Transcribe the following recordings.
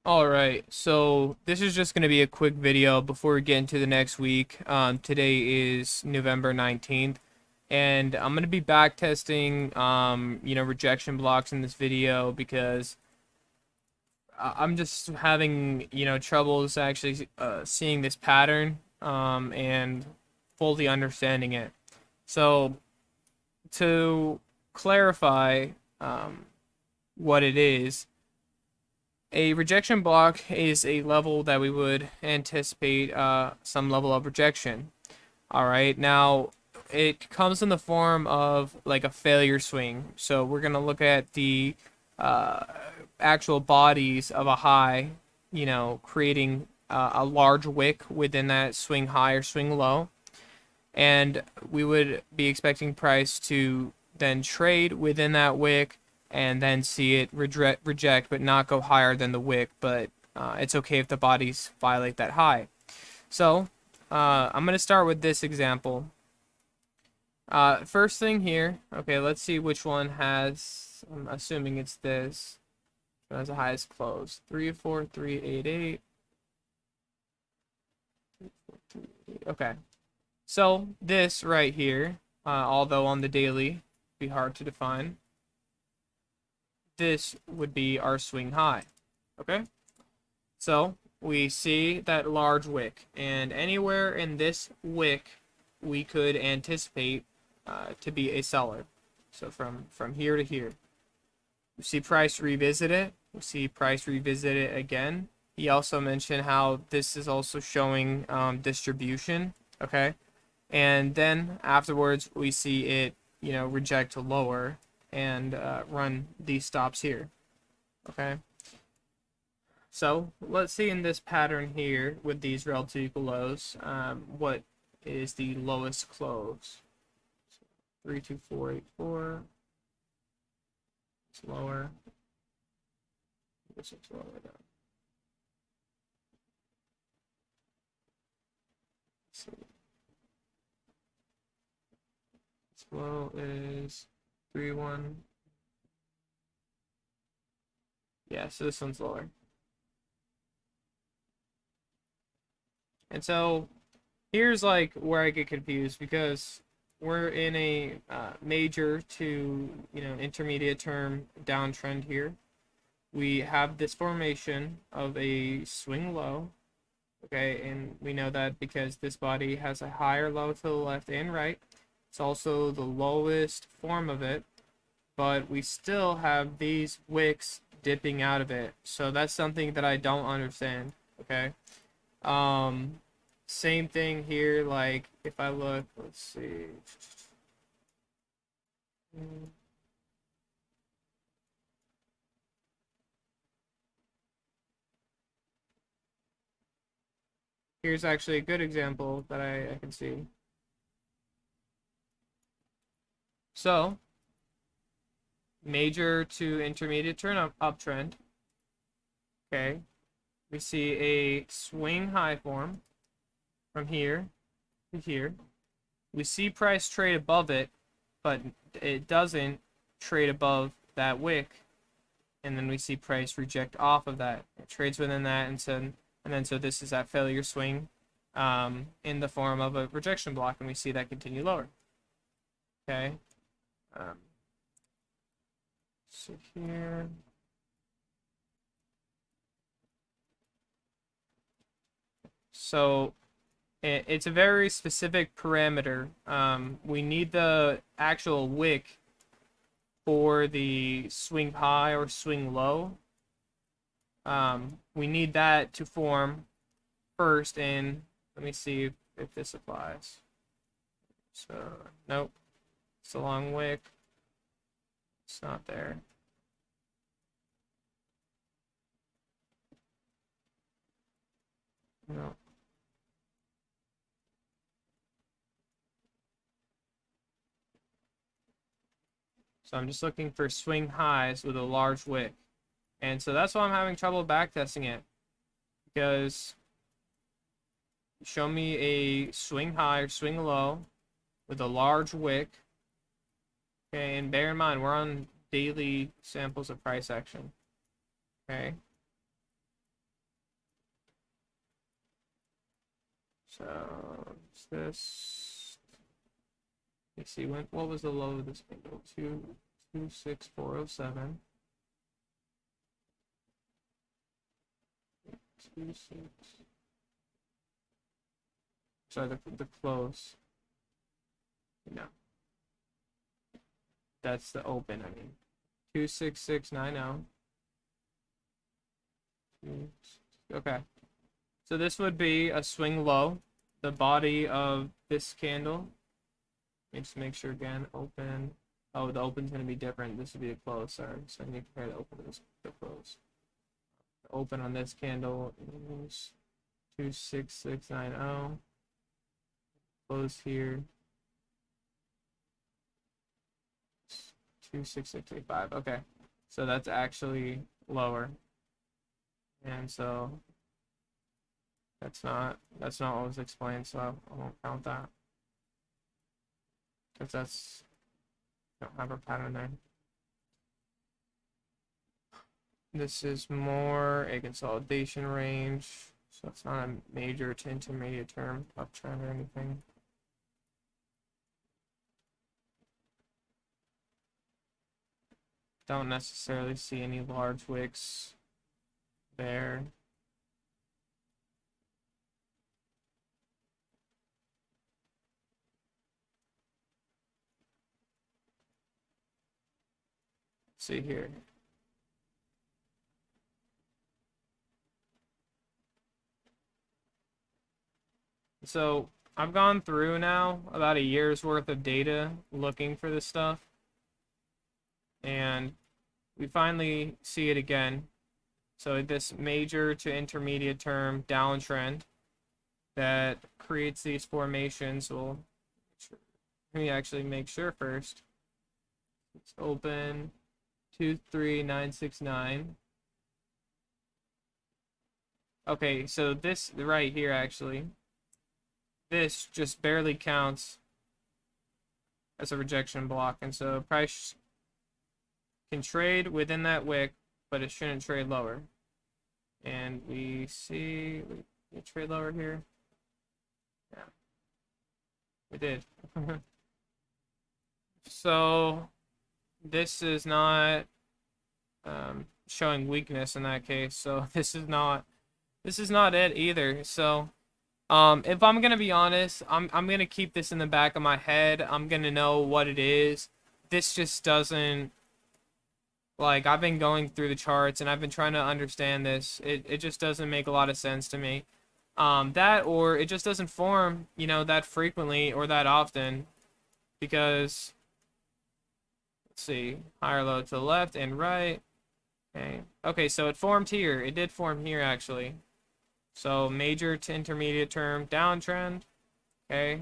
Alright, so this is just going to be a quick video before we get into the next week. Today is November 19th, and I'm going to be back testing, rejection blocks in this video because I'm just having, troubles actually seeing this pattern, and fully understanding it. So, to clarify, what it is, a rejection block is a level that we would anticipate some level of rejection. All right, now it comes in the form of like a failure swing. So we're gonna look at the uh, actual bodies of a high, creating a large wick within that swing high or swing low, and we would be expecting price to then trade within that wick and then see it reject but not go higher than the wick, but it's okay if the bodies violate that high. So I'm going to start with this example. First thing here, okay, let's see which one has, I'm assuming it's this, has the highest close. 34388. Okay, so this right here, although on the daily be hard to define, this would be our swing high. Okay, so we see that large wick, and anywhere in this wick we could anticipate to be a seller. So from here to here, we see price revisit it, we see price revisit it again. He also mentioned how this is also showing distribution. Okay, and then afterwards we see it, reject to lower and run these stops here. Okay, so let's see in this pattern here with these relative equal lows, what is the lowest close? 32484. It's lower. This is lower though. Let's see. Its low is 31. Yeah, so this one's lower. And so here's like where I get confused, because we're in a major to intermediate term downtrend here. We have this formation of a swing low, okay, and we know that because this body has a higher low to the left and right. It's also the lowest form of it, but we still have these wicks dipping out of it. So that's something that I don't understand. Okay. Same thing here. Like if I look, let's see. Here's actually a good example that I can see. So major to intermediate turn uptrend. Okay. We see a swing high form from here to here. We see price trade above it, but it doesn't trade above that wick. And then we see price reject off of that. It trades within that, so this is that failure swing in the form of a rejection block, and we see that continue lower. Okay. So here. So it's a very specific parameter. We need the actual wick for the swing high or swing low. We need that to form first, and let me see if this applies. So, nope. It's a long wick. It's not there. No. So I'm just looking for swing highs with a large wick. And so that's why I'm having trouble backtesting it. Because show me a swing high or swing low with a large wick. Okay, and bear in mind, we're on daily samples of price action. Okay. So it's this. Let's see, what was the low of this candle? 26407. 26. Sorry, the close. No. That's the open, I mean. 26690. Okay. So this would be a swing low. The body of this candle. Let me just make sure again. Open. Oh, the open's going to be different. This would be the close. Sorry. So I need to compare the open to the close. The open on this candle is 26690. Close here. 26685. Okay. So that's actually lower. And so that's not what was explained, so I won't count that. Because that's don't have a pattern there. This is more a consolidation range, so it's not a major to intermediate term uptrend or anything. Don't necessarily see any large wicks there. Let's see here. So I've gone through now about a year's worth of data looking for this stuff, and we finally see it again. So this major to intermediate term downtrend that creates these formations will, let me actually make sure first. It's open 23969. Okay, so this right here actually, this just barely counts as a rejection block, and so price can trade within that wick, but it shouldn't trade lower. And we see we trade lower here. Yeah, we did. So this is not showing weakness in that case. So this is not it either. So if I'm gonna be honest, I'm gonna keep this in the back of my head. I'm gonna know what it is. This just doesn't, like, I've been going through the charts and I've been trying to understand this. It just doesn't make a lot of sense to me. That, or it just doesn't form, you know, that frequently or that often, because let's see, higher low to the left and right. Okay, so it formed here. It did form here actually. So major to intermediate term downtrend. Okay.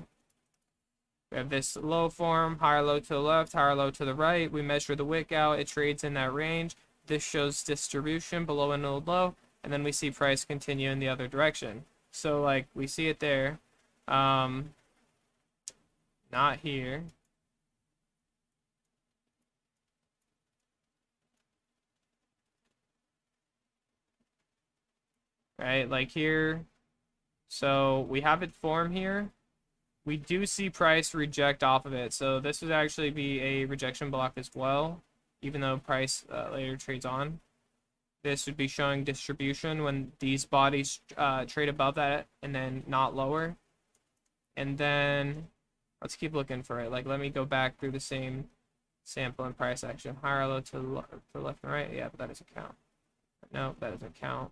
We have this low form, higher low to the left, higher low to the right. We measure the wick out. It trades in that range. This shows distribution below a node low, and then we see price continue in the other direction. So like we see it there. Not here. Right, like here. So we have it form here. We do see price reject off of it. So this would actually be a rejection block as well, even though price later trades on. This would be showing distribution when these bodies trade above that and then not lower. And then let's keep looking for it. Like, let me go back through the same sample and price action. Higher low to the left and right. Yeah, but that doesn't count. No, that doesn't count.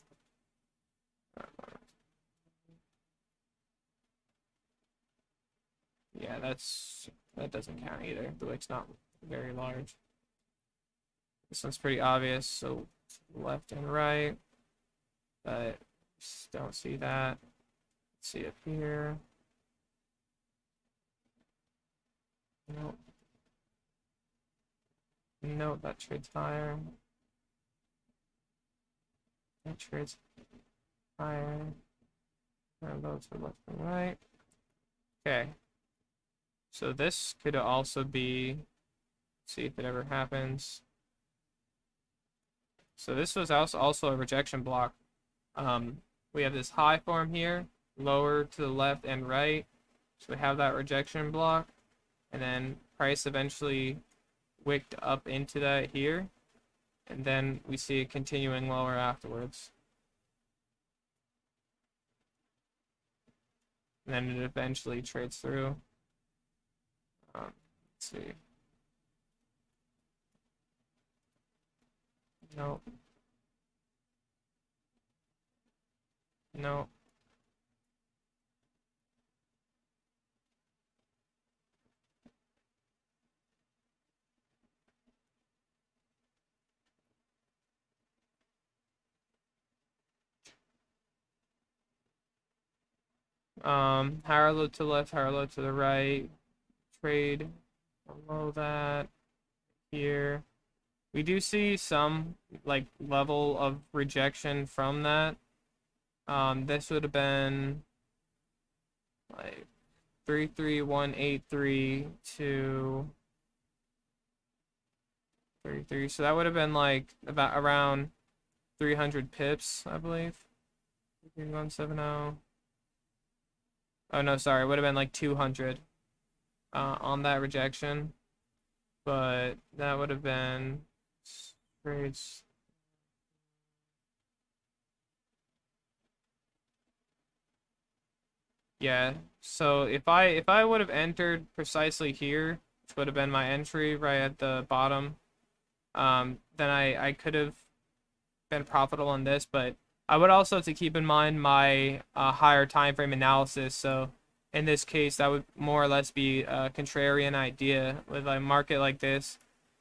Yeah, that doesn't count either. The wick's not very large. This one's pretty obvious, so left and right, but just don't see that. Let's see up here. Nope. Nope, that trades higher. That trades higher. And low to the left and right. Okay. So this could also be, let's see if it ever happens. So this was also a rejection block. We have this high form here. lower to the left and right. So we have that rejection block, and then price eventually wicked up into that here, and then we see it continuing lower afterwards. And then it eventually trades through. Let's see. No. No. Higher low to the left, higher low to the right. Trade below that here. We do see some like level of rejection from that. This would have been like 33183 to 33. So that would have been like about around 300 pips, I believe. 3170. Oh no, sorry, it would have been like 200 on that rejection. But that would have been trades. Yeah, so if I would have entered precisely here, which would have been my entry right at the bottom, then I could have been profitable on this, but I would also have to keep in mind my higher time frame analysis. So in this case, that would more or less be a contrarian idea. With a market like this,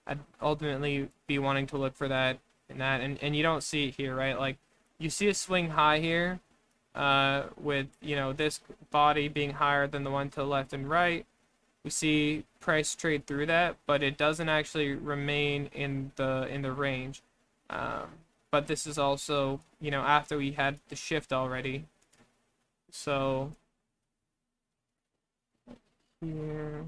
I'd ultimately be wanting to look for that and you don't see it here, right? Like you see a swing high here, with this body being higher than the one to the left and right. We see price trade through that, but it doesn't actually remain in the range. But this is also, after we had the shift already. So here.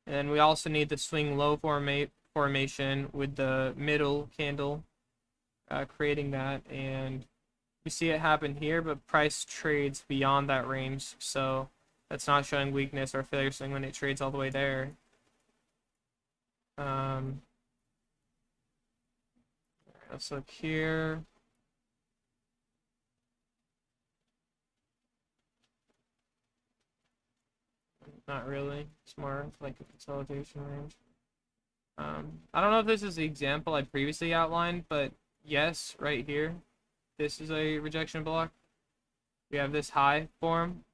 And then we also need the swing low formation with the middle candle, creating that. And we see it happen here, but price trades beyond that range. So that's not showing weakness or failure swing when it trades all the way there. Let's look here. Not really. It's more like a consolidation range. I don't know if this is the example I previously outlined, but yes, right here, this is a rejection block. We have this high form.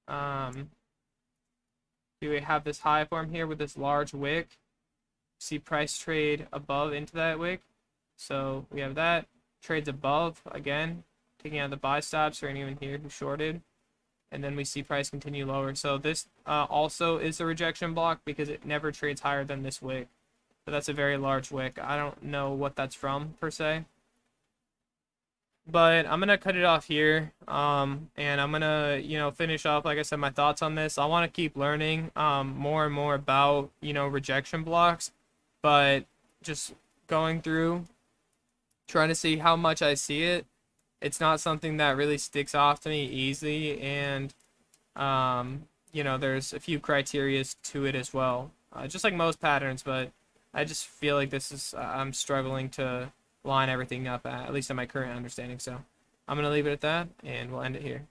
Do we have this high form here with this large wick? See price trade above into that wick. So we have that. Trades above, again, taking out the buy stops for anyone here who shorted. And then we see price continue lower. So this also is a rejection block because it never trades higher than this wick. So that's a very large wick. I don't know what that's from per se. But I'm gonna cut it off here. And I'm gonna, finish off, like I said, my thoughts on this. I want to keep learning more and more about, rejection blocks, but just going through, trying to see how much I see it. It's not something that really sticks off to me easily, and there's a few criterias to it as well, just like most patterns. But I just feel like this is I'm struggling to line everything up, at least in my current understanding. So I'm gonna leave it at that, and we'll end it here.